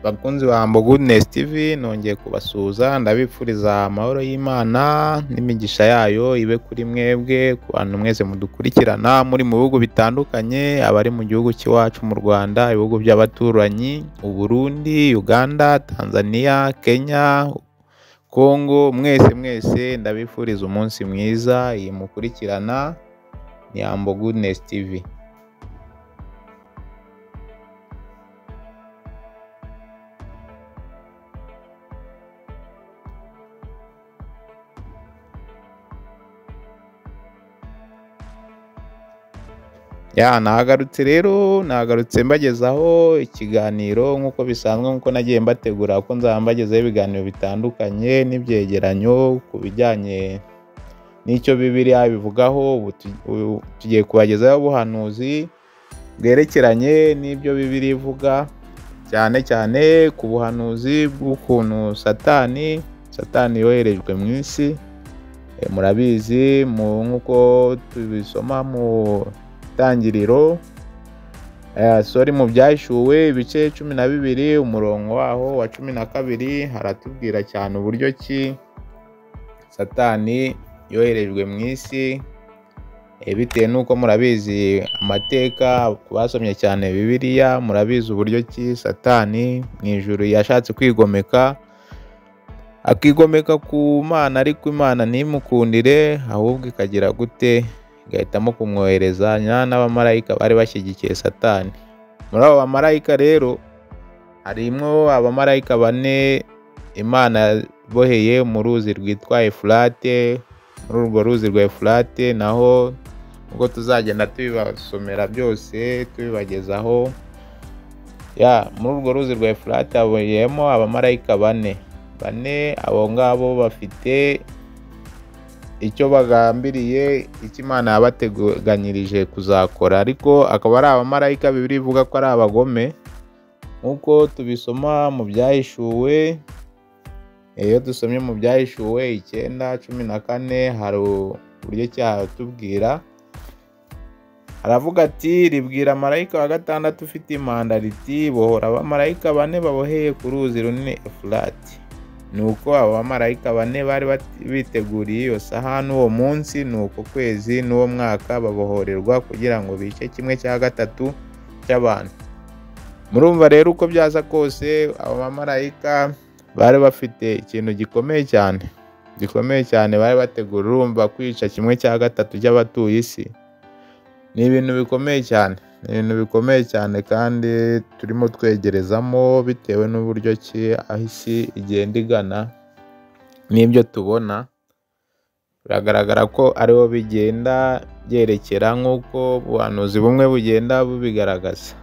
Bakunzi ba Humble Goodness TV, nongeye kubasuhuza ndabifuriza amahoro y'Imana n'imigisha yayo ibe kuri mwebwe, ku bantu mwese mudukurikirana muri mu bihugu bitandukanye, abari mu gihugu cy'iwacu mu Rwanda, ibihugu by'abaturanyi, u Burundi, Uganda, Tanzania, Kenya, Congo, mwese ndabifuriza umunsi mwiza. Iyi mukurikirana ni Humble Goodness TV. Nagarutse mbagezaho ikiganiro nk'uko bisanzwe, nk'uko nagiye mbategura ko nzaba mbagezaho ibiganiro bitandukanye n'ibyegeranyo ku bijyanye n'icyo Bibiliya bivugaho. Tugiye kubagezaho ubuhanuzi bwerekeranye n'ibyo Bibiliya ivuga, cyane cyane ku buhanuzi bw'ukuntu Satani yoherejwe mu isi. Murabizi nk'uko tubisoma mu Tangiriro, mu Byahishuwe ibice 12 umurongo waho wa 12 haratubwira cyane uburyo ki Satani yoherejwe mu isi, bitewe n'uko murabizi amateka, basomye cyane Bibiliya murabizi uburyo ki Satani mu ijuru yashatse akigomeka ku Mana, ariko Imana ntimukundire, ahubwo ikagira gute, igahitamo kumwohereza n'abamarayika bari bashyigikiye Satani. Muri abo bamarayika rero harimo abamarayika 4 Imana boheye mu ruzi rwitwa Efurate. Muri urwo ruzi rwa Efurate naho ubwo tuzagenda tubibasomera byose tubibagezaho. Muri urwo ruzi rwa Efurate haboheyemo abamarayika 4. Abo ngabo bafite icyo bagambiriye, icyo Imana yabateganyirije kuzakora, ariko akaba ari abamarayika Bibiliya ivuga ko ari abagome, nk'uko tubisoma mu Byahishuwe. Iyo dusomye mu Byahishuwe 9:14 hari uburyo cyatubwira, aravuga ati, ribwira marayika wa 6 ufite impanda riti, bohora abamarayika 4 baboheye ku ruzi runini Efurate. Nuko abo bamarayika 4 bari biteguriye iyo saha n'uwo munsi n'uko kwezi n'uwo mwaka babohorerwa kugira ngo bice 1/3 cy'abantu. Murumva rero uko byaza kose abo bamarayika bari bafite ikintu gikomeye cyane bari bategura. Urumva kwica 1/3 cy'abatuye isi ni ibintu bikomeye cyane, kandi turimo twegerezamo bitewe n'uburyo ki aho isi igenda igana n'ibyo tubona. Biragaragara ko ariho bigenda byerekera, nk'uko ubuhanuzi bumwe bugenda bubigaragaza.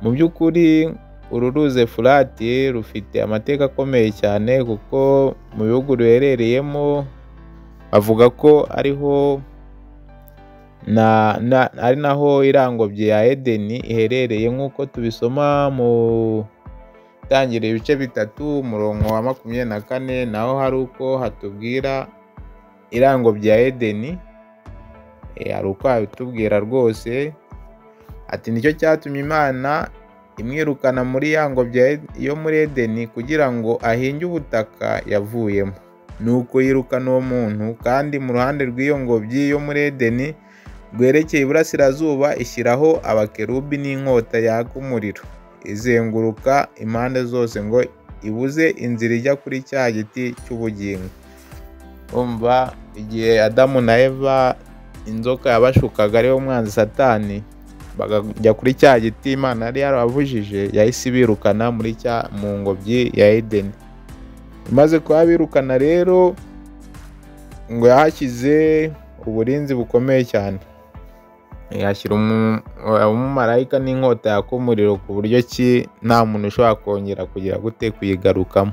Mu by'ukuri uru ruzi Efurate rufite amateka akomeye cyane, kuko mu bihugu ruherereyemo bavuga ko ariho ari naho irangobyi ya Edeni iherereye, nk'uko tubisoma mu Tangiriro ibice 3 umurongo wa 24, naho hari uko hatubwira irangobyi ya Edeni. Hari uko habitubwira rwose, ati nicyo cyatumye Imana imwirukana muri ya ngobyi yo muri Edeni kugira ngo ahinge ubutaka yavuyemo. Nuko yirukana uwo muntu, kandi mu ruhande rw'iyo ngobyi yo muri Edeni rwerekeye iburasirazuba ishyiraho abakerubi n'inkota yaka umuriro, izenguruka impande zose ngo ibuze inzira ijya kuri cya giti cy'ubugingo. Umva, igihe Adamu na Eva inzoka yabashukaga ariyo mwanzi Satani, bakajya kuri cya giti Imana yari yarababujije, yahise birukana mu ngobyi ya Edeni. Imaze kuba birukana rero, ngo yahashyize uburinzi bukomeye cyane, yashyira umumarayika n'inkota yaka umuriro, ku buryo ki nta muntu ushobora kongera kuyigarukamo.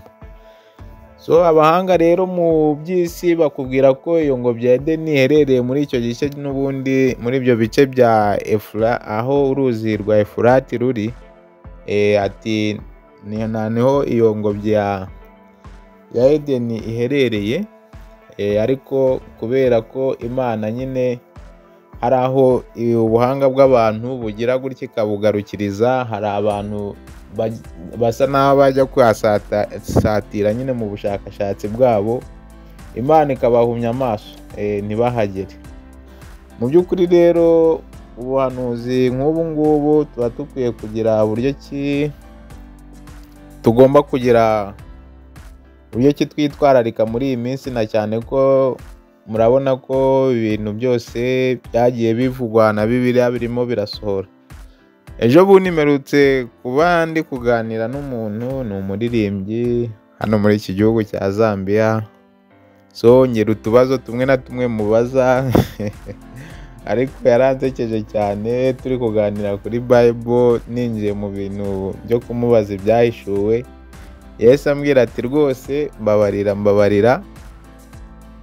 Abahanga rero mu by'isi bakubwira ko iyo ngobyi ya Edeni iherereye muri icyo gice, n'ubundi muri ibyo bice bya Efurate, aho uruzi rwa Efurate ruri. Ati niho iyo ngobyi ya Edeni iherereye, ariko kubera ko Imana nyine hari aho ubuhanga bw'abantu bugira gutya ikabugarukiriza, hari abantu basa n'aho bajya kuhasatira nyine mu bushakashatsi bwabo, Imana ikabahumya amaso ntibahagere. Mu by'ukuri rero ubuhanuzi nk'ubu ngubu tuba dukwiye kugira uburyo ki tugomba kugira uburyo ki twitwararika muri iyi minsi, na cyane ko murabona ko ibintu byose byagiye bivugwa na Bibiliya birimo birasohora. Ejo bundi mperutse kuba ndi kuganira n'umuntu, ni umuririmbyi hano muri iki gihugu cya Zambia, so ngira utubazo tumwe na tumwe mubaza ariko yaransekeje cyane, turi kuganira kuri Bible ninjiye mu bintu byo kumubaza ibyahishuwe. Yesu ambwira ati rwose mbabarira,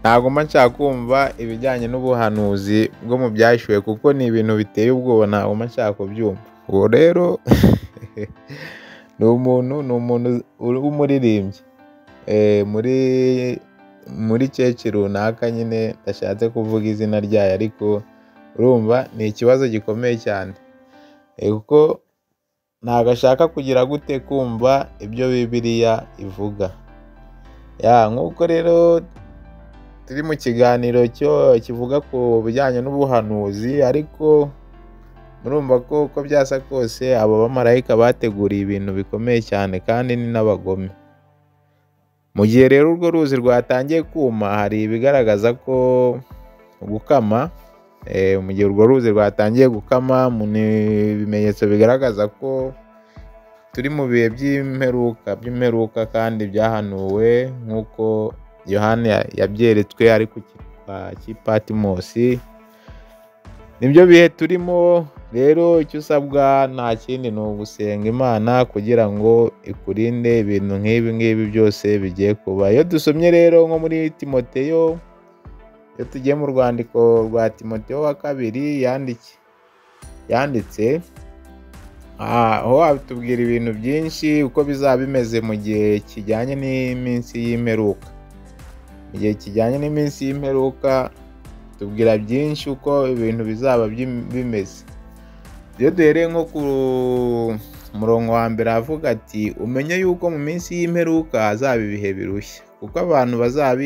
ntabwo mba nshaka kumva ibijyanye n'ubuhanuzi bwo mu byahishuwe kuko ni ibintu biteye ubwoba, ntabwo mba nshaka kubyumva. Uwo rero ni umuntu w'umuririmbyi muri cece runaka, nyine ndashatse kuvuga izina ryayo, ariko urumva ni ikibazo gikomeye cyane kuko ntabwo ashaka kugira gute kumva ibyo Bibiliya ivuga. Nk'uko rero turi mu kiganiro kivuga ku bijyanye n'ubuhanuzi, ariko murumva ko uko byasa kose abo bamarayika bateguriye ibintu bikomeye cyane kandi ni n'abagome. Mu gihe rero urwo ruzi rwatangiye kuma, hari ibigaragaza ko gukama, mu gihe urwo ruzi rwatangiye gukama, ni ibimenyetso bigaragaza ko turi mu bihe by'imperuka kandi byahanuwe nk'uko Yohana yabyeretswe ari ku kirwa cy'i Patimosi. Nibyo bihe turimo rero, icyo usabwa nta kindi ni ugusenga Imana kugira ngo ikurinde ibintu nk'ibi ngibi byose bigiye kuba. Iyo dusomye rero nko muri Timoteyo, iyo tugiye mu rwandiko rwa Timoteyo wa kabiri yanditse, aho atubwira ibintu byinshi uko bizaba bimeze mu gihe kijyanye n'iminsi y'imperuka. Mu gihe kijyanye n'iminsi y'imperuka tubwira byinshi uko ibintu bizaba bimeze. Iyo duhereye nko ku murongo wa mbere avuga ati umenye yuko mu minsi y'imperuka hazaba ibihe birushya, kuko abantu bazaba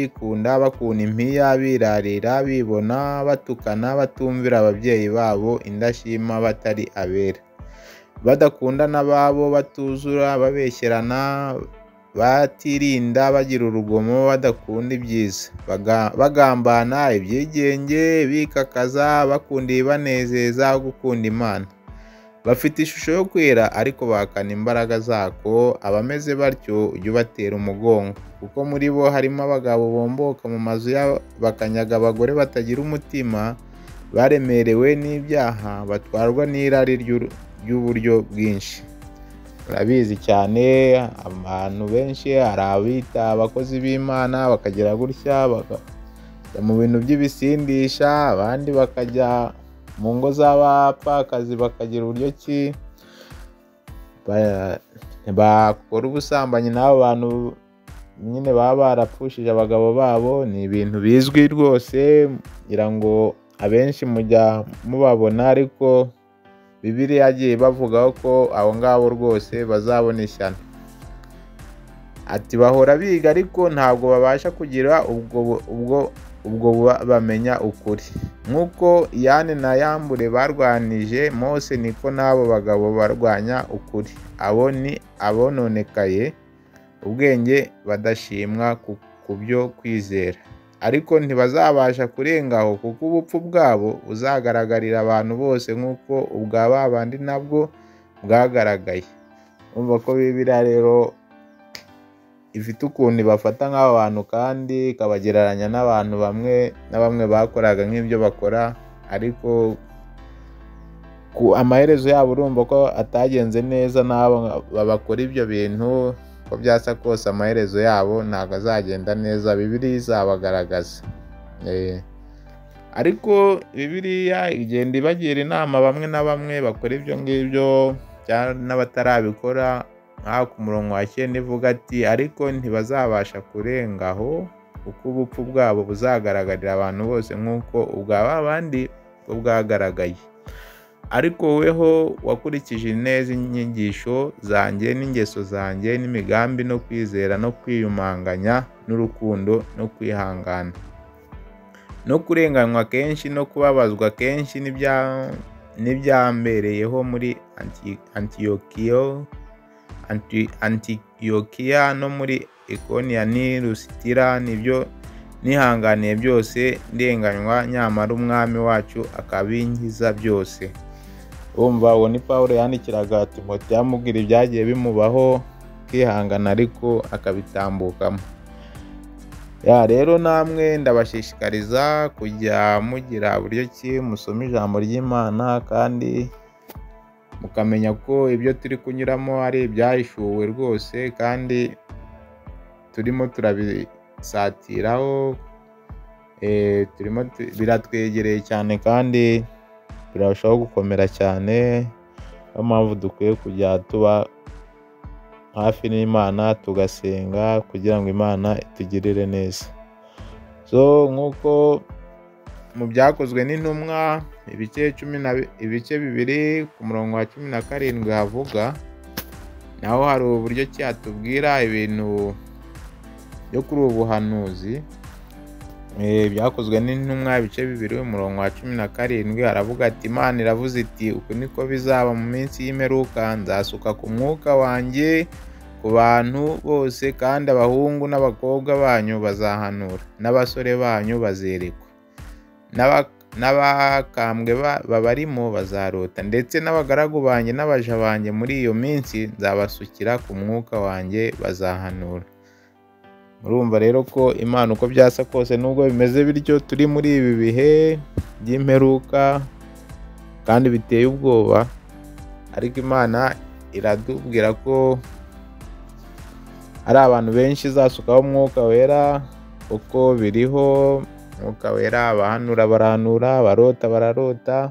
bakunda impiya, birarira, bibona, batukana, batumvira ababyeyi babo, indashima, batari abera, badakunda n'ababo, batuzura, babeshyerana, batirinda, bagira urugomo, badakunda ibyiza, bagambana, ibyigenge, bikakaza, bakunda ibibanezeza, gukunda Imana, bafite ishusho yo kwera ariko bahakana imbaraga zako. Abameze batyo ujye ubatera umugongo, kuko muri bo harimo abagabo bomboka mu mazu bakanyaga abagore batagira umutima, baremerewe n'ibyaha, batwarwa n'irari ry'uburyo bwinshi. Urabizi cyane, abantu benshi hari abita abakozi b'Imana bakagira gutya, bakajya mu bintu by'ibisindisha, abandi bakajya mu ngo z'abapfakazi bakagira uburyo ki bakora ubusambanyi n'abo bantu nyine baba barapfushije abagabo babo. Ni ibintu bizwi rwose, ngira ngo abenshi mujya mubabona, ariko Bibiliya yagiye bavugaho ko abo ngabo rwose bazabona ishyano. Ati bahora biga ariko ntabwo babasha kugira ubwo bamenya ukuri. Nk'uko Yane na Yambure barwanije Mose, niko n'abo bagabo barwanya ukuri. Abo ni abononekaye ubwenge, badashimwa ku byo kwizera, ariko ntibazabasha kurengaho, kuko ubupfu bwabo buzagaragarira abantu bose nk'uko ubwa ba bandi nabwo bwagaragaye. Urumva ko Bibiliya rero ifite ukuntu ibafata nk'abo bantu kandi ikabagereranya n'abantu bamwe na bamwe bakoraga nk'ibyo bakora, ariko ku amaherezo yabo urumva ko atagenze neza, n'abo bakora ibyo bintu ko byasa kose amaherezo yabo ntabwo azagenda neza. Bibiliya izabagaragaza, ariko Bibiliya igenda ibagira inama bamwe na bamwe bakora ibyo ngibyo n'abatarabikora. Nk'aho ku murongo wa 9 ivuga ati ariko ntibazabasha kurengaho, kuko ubupfu bwabo buzagaragarira abantu bose nk'uko ubwa ba bandi bwo bwagaragaye. ariko woweho wakurikije neza inyigisho zanjye n'ingeso zanjye n'imigambi no kwizera no kwiyumanganya n'urukundo no kwihangana no kurenganywa kenshi no kubabazwa kenshi n'ibyambereyeho muri Antiyokiya no muri Ikoniya n'i Lusitira, nibyo nihanganiye byose ndenganywa, nyamara umwami wacu akabinkiza byose. Urumva, uwo ni Pawulo yandikiraga Timoteyo amubwira ibyagiye bimubaho, akihangana ariko akabitambukamo. Rero namwe ndabashishikariza kujya mugira buryo ki musoma ijambo ry'Imana, kandi mukamenya ko ibyo turi kunyuramo ari ibyahishuwe rwose, kandi turimo turabisatiraho, biratwegereye cyane kandi birarushaho gukomera cyane. Niyo mpamvu dukwiye kujya tuba hafi n'Imana tugasenga kugira ngo Imana itugirire neza. Nk'uko mu Byakozwe n'Intumwa ibice 2 ku murongo wa 17 havuga, naho hari uburyo ki atubwira ibintu byo kuri ubu buhanuzi. Byakozwe n'Intumwa ibice 2 umurongo wa 17 aravuga ati, Imana iravuze iti, uku niko bizaba mu minsi y'imperuka, nzasuka ku mwuka wanjye ku bantu bose, kandi abahungu n'abakobwa banyu bazahanura, n'abasore banyu bazerekwa, n'abakambwe babarimo bazarota, ndetse n'abagaragu banjye n'abaja banjye muri iyo minsi nzabasukira ku mwuka wanjye bazahanura. Murumva rero ko Imana uko byasa kose, nubwo bimeze bityo, turi muri ibi bihe by'imperuka kandi biteye ubwoba, ariko Imana iratubwira ko hari abantu benshi izasukaho umwuka wera, kuko biriho. Umwuka wera, abahanura barahanura, abarota bararota.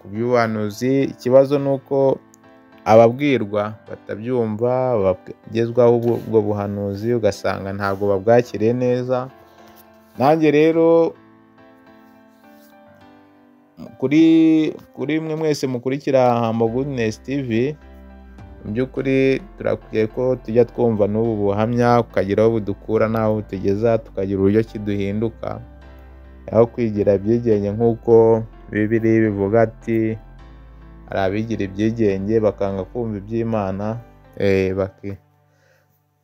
Ku by'ubuhanuzi, ikibazo ni uko ababwirwa batabyumva, bagezwaho ubwo buhanuzi ugasanga ntabwo babwakiriye neza. Nanjye rero kuri mwe mwese mukurikira Humble Goodness TV, mu by'ukuri turakwiye ko tujya twumva n'ubu buhamya, ukagira aho budukura n'aho butugeza, tukagira uburyo ki duhinduka, aho kwigira ibyigenge nk'uko Bibiliya bivuga ati, hari abigira ibyigenge bakanga kumva iby'Imana,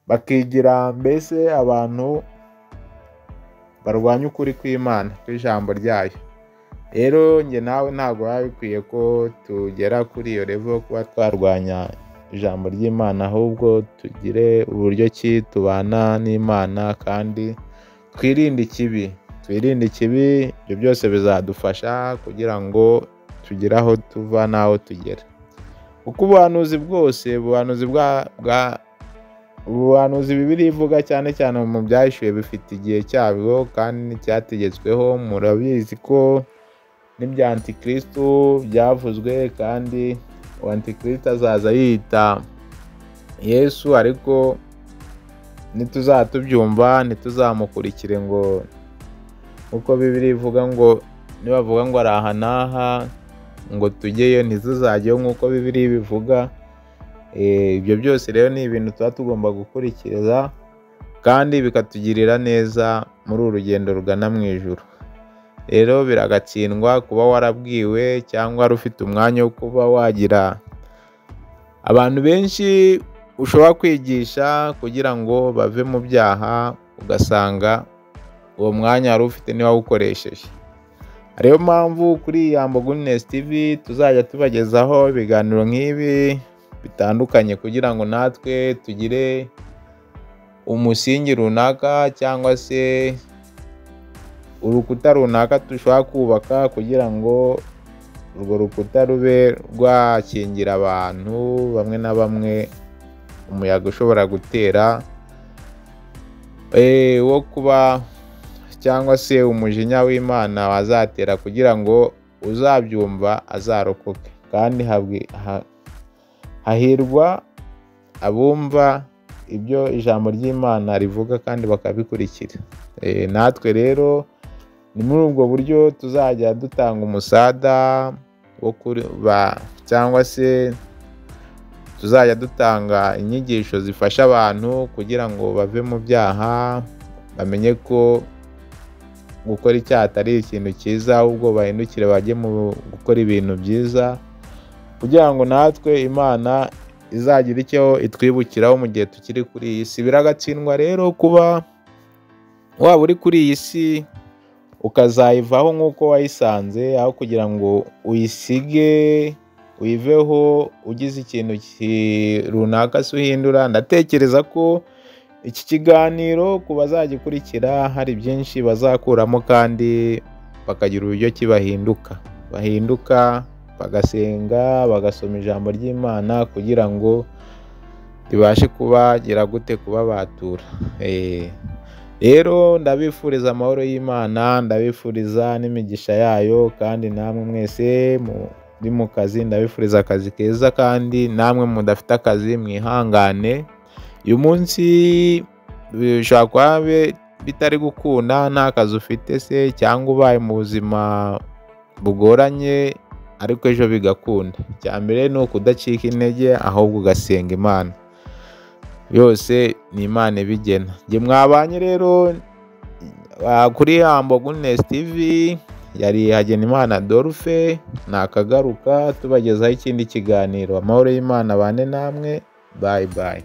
bakigira mbese abantu barwanya ukuri kw'Imana, kw'ijambo ryayo. Rero njye nawe ntabwo biba bikwiye ko tugera kuri iyo level kuba twarwanya ijambo ry'Imana, ahubwo tugire uburyo ki tubana n'Imana kandi twirinde ikibi. Ibyo byose bizadufasha kugira ngo tugire aho tuva n'aho tugera. Kuko ubuhanuzi bwose, ubuhanuzi Bibiliya ivuga cyane cyane mu byahishuwe, bifite igihe cyabwo kandi cyategetsweho. Murabizi ko n'ibya Antikristo byavuzwe, kandi Antikristo azaza yita Yesu, ariko ntituzatubyumva, ntituzamukurikire ngo uko Bibiliya ivuga, ngo nibavuga ngo ari aha n'aha ngo tujyeyo, ntituzajyeyo nk'uko Bibiliya bivuga. Ibyo byose rero ni ibintu tuba tugomba gukurikiza, kandi bikatugirira neza muri uru rugendo rugana mu ijuru. Rero biragatsindwa kuba warabwiwe cyangwa wari ufite umwanya wo kuba wagira abantu benshi ushobora kwigisha kugira ngo bave mu byaha, ugasanga uwo mwanya wari ufite ntiwawukoresheje. Ariyo mpamvu kuri Humble Goodness TV tuzajya tubagezaho ibiganiro nk'ibi bitandukanye, kugira ngo natwe tugire umusingi runaka cyangwa se urukuta runaka dushobora kubaka, kugira ngo urwo rukuta rube rwakingira abantu bamwe na bamwe umuyaga ushobora gutera wo kuba, cyangwa se umujinya w'Imana wazatera, kugira ngo uzabyumva azarokoke. Kandi hahirwa abumva ibyo ijambo ry'Imana rivuga kandi bakabikurikira. Natwe rero ni muri ubwo buryo tuzajya dutanga umusada, cyangwa se tuzajya dutanga inyigisho zifasha abantu kugira ngo bave mu byaha, bamenye ko gukora icyaha atari ikintu cyiza, ahubwo bahindukire bajye mu gukora ibintu byiza, kugira ngo natwe Imana izagira icyo itwibukiraho mu gihe tukiri kuri iyi si. Biragatsindwa rero kuba waba uri kuri iyi si ukazayivaho nk'uko wayisanze, aho kugira ngo uyisige uyiveho ugize ikintu runaka se uhindura. Ndatekereza ko iki kiganiro ku bazagikurikira hari byinshi bazakuramo kandi bakagira uburyo ki bahinduka bagasenga, bagasoma ijambo ry'Imana kugira ngo ribashe kubabatura. Rero ndabifuriza amahoro y'Imana, ndabifuriza n'imigisha yayo, kandi namwe mwese muri mu kazi ndabifuriza akazi keza, kandi namwe mudafite akazi mwihangane. Uyu munsi bishobora kuba bitari gukunda, nta kazi ufite se, cyangwa ubaye mu buzima bugoranye, ariko ejo bigakunda. Icya mbere ni ukudacika intege, ahubwo ugasenga Imana. Byose ni Imana ibigena. Njye mwabanye rero kuri Humble Goodness TV, yari Hagenimana Adolphe, nakagaruka tubagezaho ikindi kiganiro. Amahoro y'Imana abane namwe, bye bye.